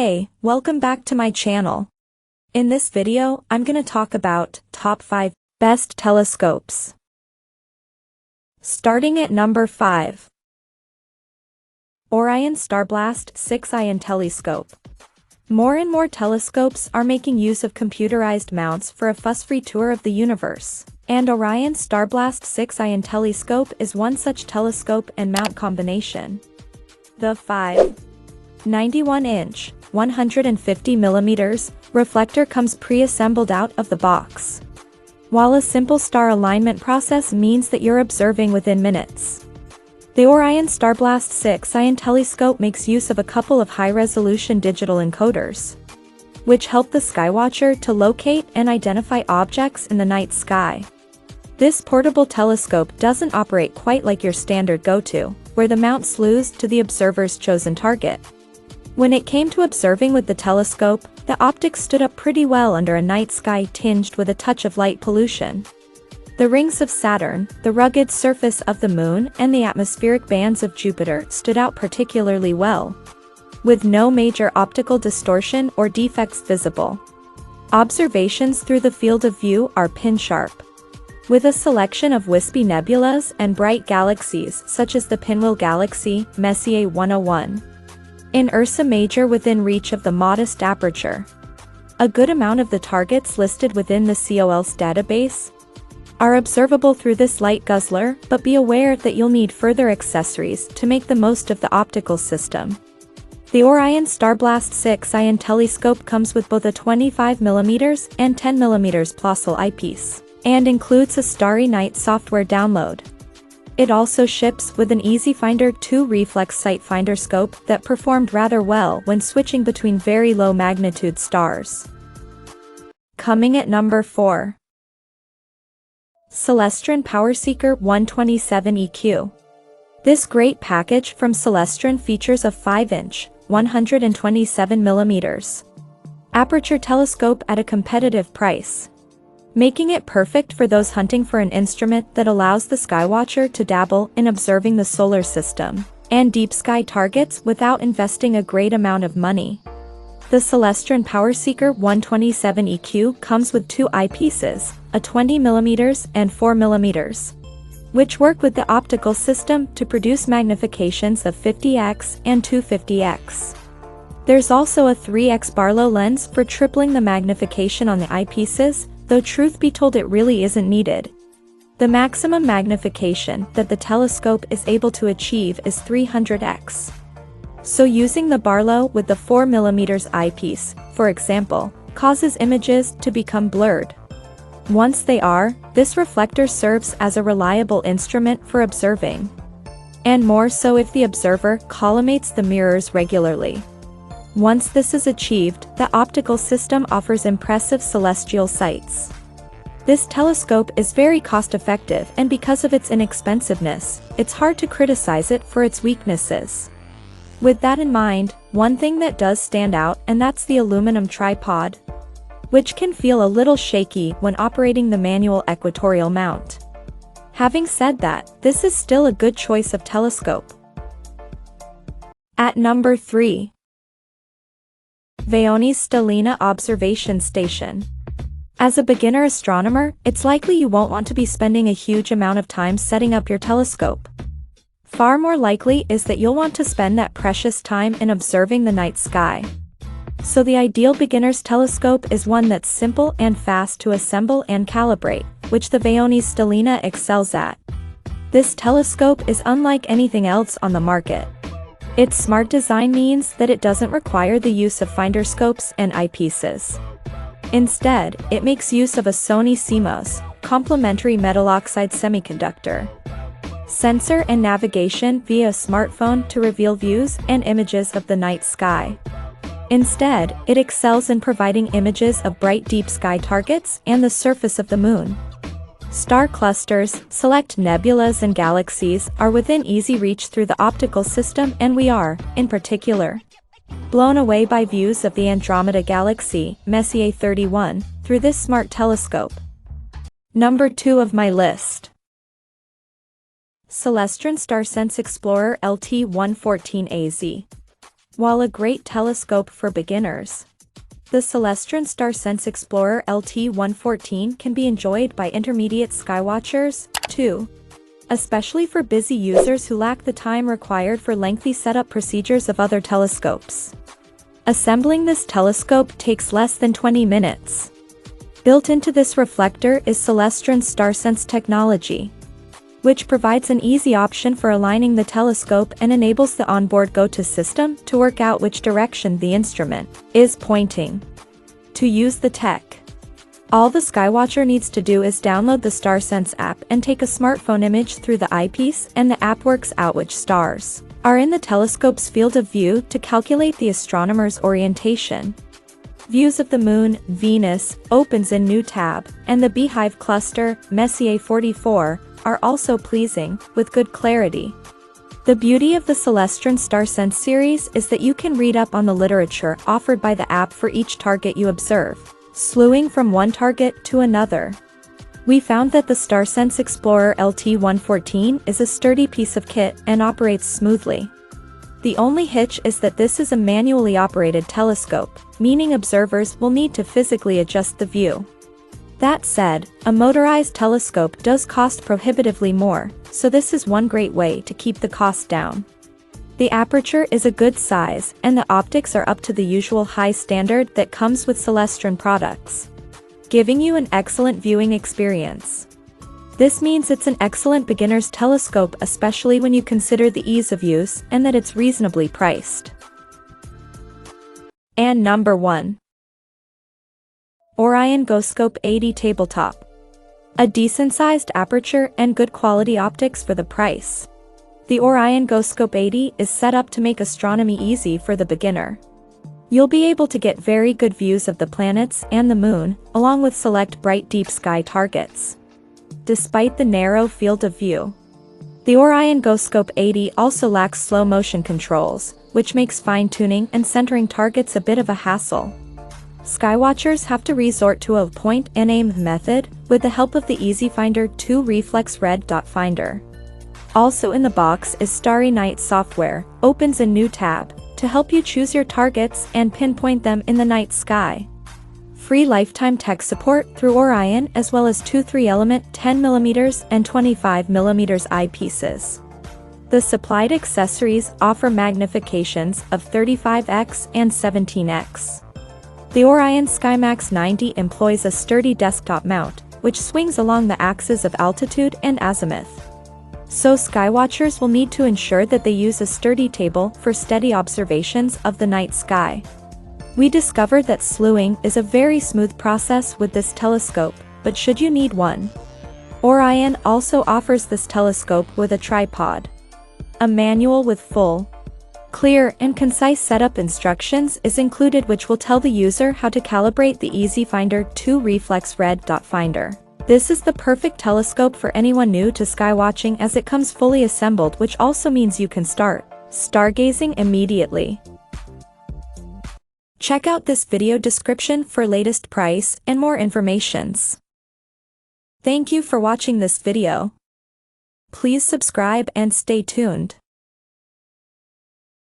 Hey, welcome back to my channel. In this video, I'm gonna talk about top 5 best telescopes. Starting at number 5. Orion Starblast 6i Intelliscope. More and more telescopes are making use of computerized mounts for a fuss-free tour of the universe, and Orion Starblast 6i Intelliscope is one such telescope and mount combination. The 91-inch, 150mm, reflector comes pre-assembled out of the box, while a simple star alignment process means that you're observing within minutes. The Orion Starblast 6i Intelliscope makes use of a couple of high-resolution digital encoders, which help the skywatcher to locate and identify objects in the night sky. This portable telescope doesn't operate quite like your standard go-to, where the mount slews to the observer's chosen target. When it came to observing with the telescope, the optics stood up pretty well under a night sky tinged with a touch of light pollution. The rings of Saturn, the rugged surface of the Moon, and the atmospheric bands of Jupiter stood out particularly well, with no major optical distortion or defects visible. Observations through the field of view are pin-sharp, with a selection of wispy nebulas and bright galaxies such as the Pinwheel Galaxy, Messier 101. In Ursa Major within reach of the modest aperture. A good amount of the targets listed within the COLS database are observable through this light guzzler, but be aware that you'll need further accessories to make the most of the optical system. The Orion Starblast 6i Intelliscope comes with both a 25mm and 10mm Plossl eyepiece, and includes a Starry Night software download. It also ships with an EasyFinder 2 reflex sight finder scope that performed rather well when switching between very low magnitude stars. Coming at number 4. Celestron PowerSeeker 127 EQ. This great package from Celestron features a 5-inch, 127mm aperture telescope at a competitive price, making it perfect for those hunting for an instrument that allows the skywatcher to dabble in observing the solar system and deep sky targets without investing a great amount of money. The Celestron PowerSeeker 127 EQ comes with two eyepieces, a 20mm and 4mm, which work with the optical system to produce magnifications of 50x and 250x. There's also a 3x Barlow lens for tripling the magnification on the eyepieces, though truth be told it really isn't needed. The maximum magnification that the telescope is able to achieve is 300x. So using the Barlow with the 4mm eyepiece, for example, causes images to become blurred. Once they are, this reflector serves as a reliable instrument for observing, and more so if the observer collimates the mirrors regularly. Once this is achieved, the optical system offers impressive celestial sights. This telescope is very cost-effective, and because of its inexpensiveness, it's hard to criticize it for its weaknesses. With that in mind, one thing that does stand out, and that's the aluminum tripod, which can feel a little shaky when operating the manual equatorial mount. Having said that, this is still a good choice of telescope. At number 3. Vaonis Stellina Observation Station. As a beginner astronomer, it's likely you won't want to be spending a huge amount of time setting up your telescope. Far more likely is that you'll want to spend that precious time in observing the night sky. So the ideal beginner's telescope is one that's simple and fast to assemble and calibrate, which the Vaonis Stellina excels at. This telescope is unlike anything else on the market. Its smart design means that it doesn't require the use of finder scopes and eyepieces. Instead, it makes use of a Sony CMOS, complementary metal oxide semiconductor sensor and navigation via a smartphone to reveal views and images of the night sky. Instead, it excels in providing images of bright deep sky targets and the surface of the Moon. Star clusters, select nebulas and galaxies are within easy reach through the optical system, and we are, in particular, blown away by views of the Andromeda Galaxy, Messier 31, through this smart telescope. Number 2 of my list. Celestron StarSense Explorer LT114AZ. While a great telescope for beginners, the Celestron StarSense Explorer LT114 can be enjoyed by intermediate skywatchers, too, especially for busy users who lack the time required for lengthy setup procedures of other telescopes. Assembling this telescope takes less than 20 minutes. Built into this reflector is Celestron StarSense technology, which provides an easy option for aligning the telescope and enables the onboard GoTo system to work out which direction the instrument is pointing. To use the tech, all the Skywatcher needs to do is download the StarSense app and take a smartphone image through the eyepiece, and the app works out which stars are in the telescope's field of view to calculate the astronomer's orientation. Views of the Moon, Venus, opens in new tab, and the Beehive cluster, Messier 44, are also pleasing, with good clarity. The beauty of the Celestron StarSense series is that you can read up on the literature offered by the app for each target you observe, slewing from one target to another. We found that the StarSense Explorer LT114 is a sturdy piece of kit and operates smoothly. The only hitch is that this is a manually operated telescope, meaning observers will need to physically adjust the view. That said, a motorized telescope does cost prohibitively more, so this is one great way to keep the cost down. The aperture is a good size, and the optics are up to the usual high standard that comes with Celestron products, giving you an excellent viewing experience. This means it's an excellent beginner's telescope, especially when you consider the ease of use and that it's reasonably priced. And number 1. Orion GoScope 80 Tabletop. A decent-sized aperture and good quality optics for the price. The Orion GoScope 80 is set up to make astronomy easy for the beginner. You'll be able to get very good views of the planets and the moon, along with select bright deep sky targets, despite the narrow field of view. The Orion GoScope 80 also lacks slow motion controls, which makes fine-tuning and centering targets a bit of a hassle. Skywatchers have to resort to a point-and-aim method with the help of the EasyFinder 2 Reflex Red Dot Finder. Also in the box is Starry Night software, opens a new tab, to help you choose your targets and pinpoint them in the night sky. Free lifetime tech support through Orion, as well as two 3-element 10mm and 25mm eyepieces. The supplied accessories offer magnifications of 35x and 17x. The Orion SkyMax 90 employs a sturdy desktop mount, which swings along the axes of altitude and azimuth. So skywatchers will need to ensure that they use a sturdy table for steady observations of the night sky. We discovered that slewing is a very smooth process with this telescope, but should you need one, Orion also offers this telescope with a tripod. A manual with full, clear and concise setup instructions is included, which will tell the user how to calibrate the EasyFinder 2 Reflex Red Dot Finder. This is the perfect telescope for anyone new to skywatching, as it comes fully assembled, which also means you can start stargazing immediately. Check out this video description for latest price and more informations. Thank you for watching this video. Please subscribe and stay tuned.